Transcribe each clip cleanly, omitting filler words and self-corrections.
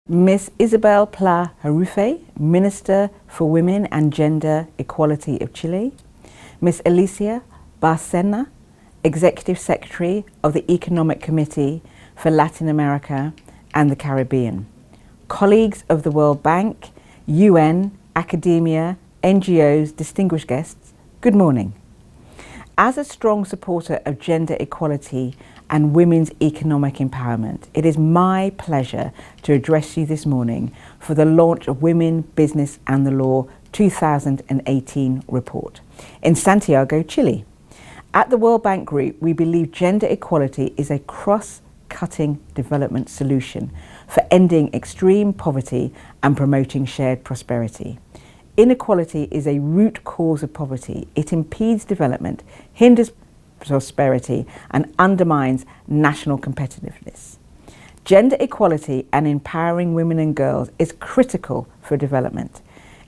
Ms. Isabel Pla Harufe, Minister for Women and Gender Equality of Chile, Ms. Alicia Bárcena, Executive Secretary of the Economic Committee for Latin America and the Caribbean, colleagues of the World Bank, UN, academia, NGOs, distinguished guests, good morning. As a strong supporter of gender equality and women's economic empowerment, it is my pleasure to address you this morning for the launch of Women, Business and the Law 2018 report in Santiago, Chile. At the World Bank Group, we believe gender equality is a cross-cutting development solution for ending extreme poverty and promoting shared prosperity. Inequality is a root cause of poverty. It impedes development, hinders prosperity, and undermines national competitiveness. Gender equality and empowering women and girls is critical for development.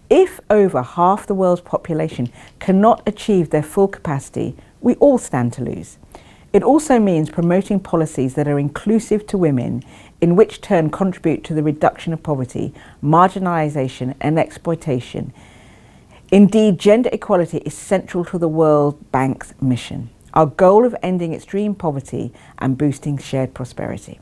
If over half the world's population cannot achieve their full capacity, we all stand to lose. It also means promoting policies that are inclusive to women, in which turn contribute to the reduction of poverty, marginalisation and exploitation. Indeed, gender equality is central to the World Bank's mission, our goal of ending extreme poverty and boosting shared prosperity.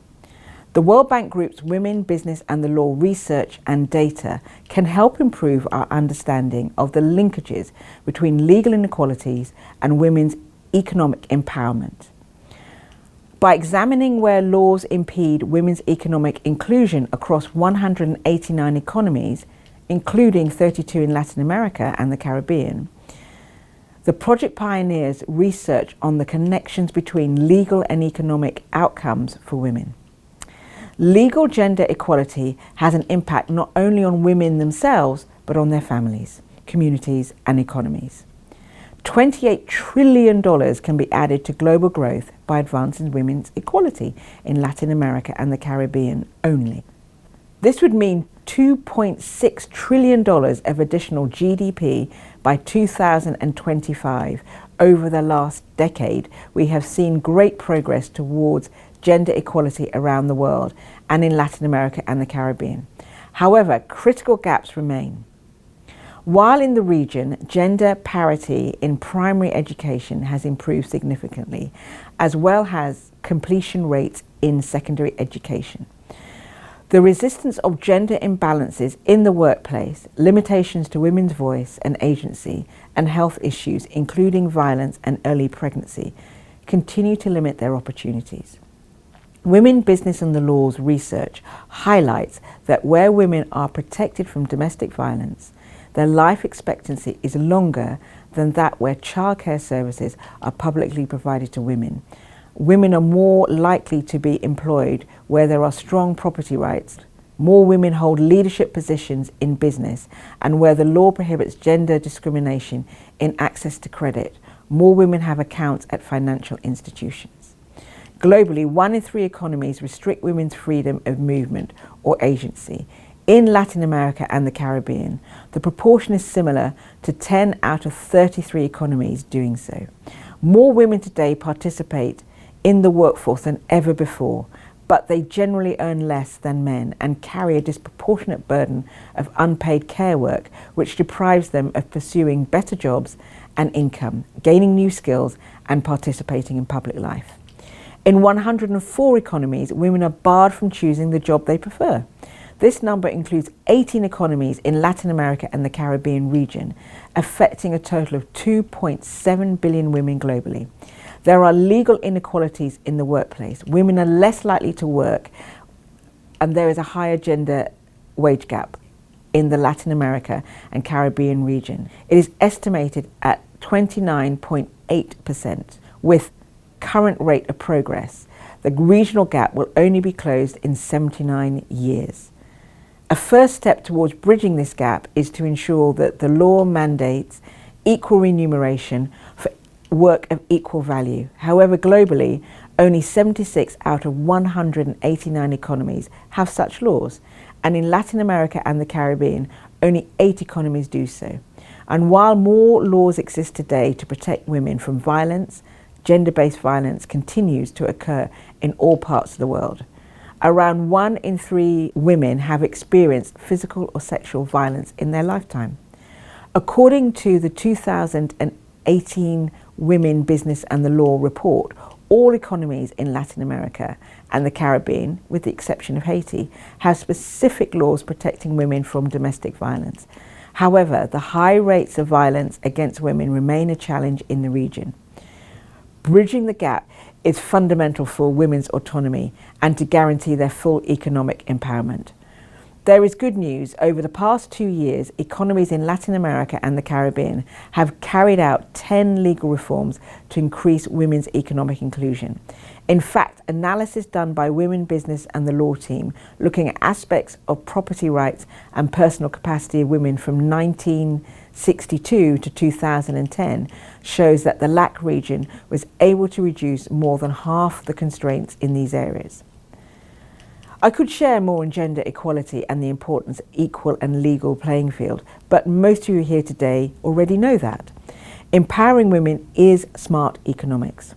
The World Bank Group's Women, Business and the Law research and data can help improve our understanding of the linkages between legal inequalities and women's economic empowerment. By examining where laws impede women's economic inclusion across 189 economies, including 32 in Latin America and the Caribbean, the project pioneers research on the connections between legal and economic outcomes for women. Legal gender equality has an impact not only on women themselves, but on their families, communities and economies. $28 trillion can be added to global growth by advancing women's equality in Latin America and the Caribbean only. This would mean $2.6 trillion of additional GDP by 2025. Over the last decade, we have seen great progress towards gender equality around the world and in Latin America and the Caribbean. However, critical gaps remain. While in the region, gender parity in primary education has improved significantly, as well as completion rates in secondary education. The resistance of gender imbalances in the workplace, limitations to women's voice and agency, and health issues, including violence and early pregnancy, continue to limit their opportunities. Women, Business and the Law's research highlights that where women are protected from domestic violence, their life expectancy is longer than that where childcare services are publicly provided to women. Women are more likely to be employed where there are strong property rights. More women hold leadership positions in business, and where the law prohibits gender discrimination in access to credit, more women have accounts at financial institutions. Globally, 1 in 3 economies restrict women's freedom of movement or agency. In Latin America and the Caribbean, the proportion is similar to 10 out of 33 economies doing so. More women today participate in the workforce than ever before, but they generally earn less than men and carry a disproportionate burden of unpaid care work, which deprives them of pursuing better jobs and income, gaining new skills and participating in public life. In 104 economies, women are barred from choosing the job they prefer. This number includes 18 economies in Latin America and the Caribbean region, affecting a total of 2.7 billion women globally. There are legal inequalities in the workplace. Women are less likely to work, and there is a higher gender wage gap in the Latin America and Caribbean region. It is estimated at 29.8%. With current rate of progress, the regional gap will only be closed in 79 years. A first step towards bridging this gap is to ensure that the law mandates equal remuneration for work of equal value. However, globally, only 76 out of 189 economies have such laws, and in Latin America and the Caribbean, only 8 economies do so. And while more laws exist today to protect women from violence, gender-based violence continues to occur in all parts of the world. Around 1 in 3 women have experienced physical or sexual violence in their lifetime. According to the 2018 Women, Business and the Law report, all economies in Latin America and the Caribbean, with the exception of Haiti, have specific laws protecting women from domestic violence. However, the high rates of violence against women remain a challenge in the region. Bridging the gap is fundamental for women's autonomy and to guarantee their full economic empowerment. There is good news. Over the past 2 years, economies in Latin America and the Caribbean have carried out 10 legal reforms to increase women's economic inclusion. In fact, analysis done by Women, Business and the Law team, looking at aspects of property rights and personal capacity of women from 1962 to 2010, shows that the LAC region was able to reduce more than half the constraints in these areas. I could share more on gender equality and the importance of equal and legal playing field, but most of you here today already know that. Empowering women is smart economics.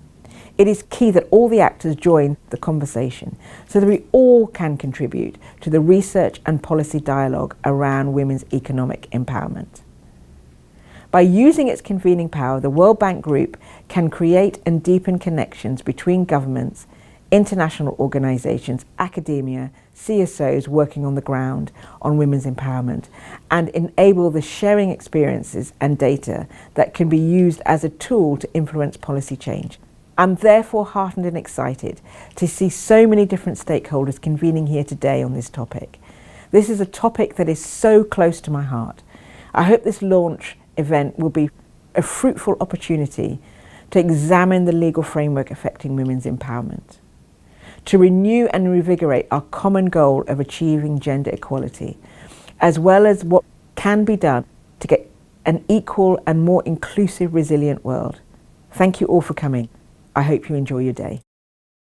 It is key that all the actors join the conversation so that we all can contribute to the research and policy dialogue around women's economic empowerment. By using its convening power, the World Bank Group can create and deepen connections between governments, international organisations, academia, CSOs working on the ground on women's empowerment, and enable the sharing experiences and data that can be used as a tool to influence policy change. I'm therefore heartened and excited to see so many different stakeholders convening here today on this topic. This is a topic that is so close to my heart. I hope this launch event will be a fruitful opportunity to examine the legal framework affecting women's empowerment, to renew and revigorate our common goal of achieving gender equality, as well as what can be done to get an equal and more inclusive, resilient world. Thank you all for coming. I hope you enjoy your day.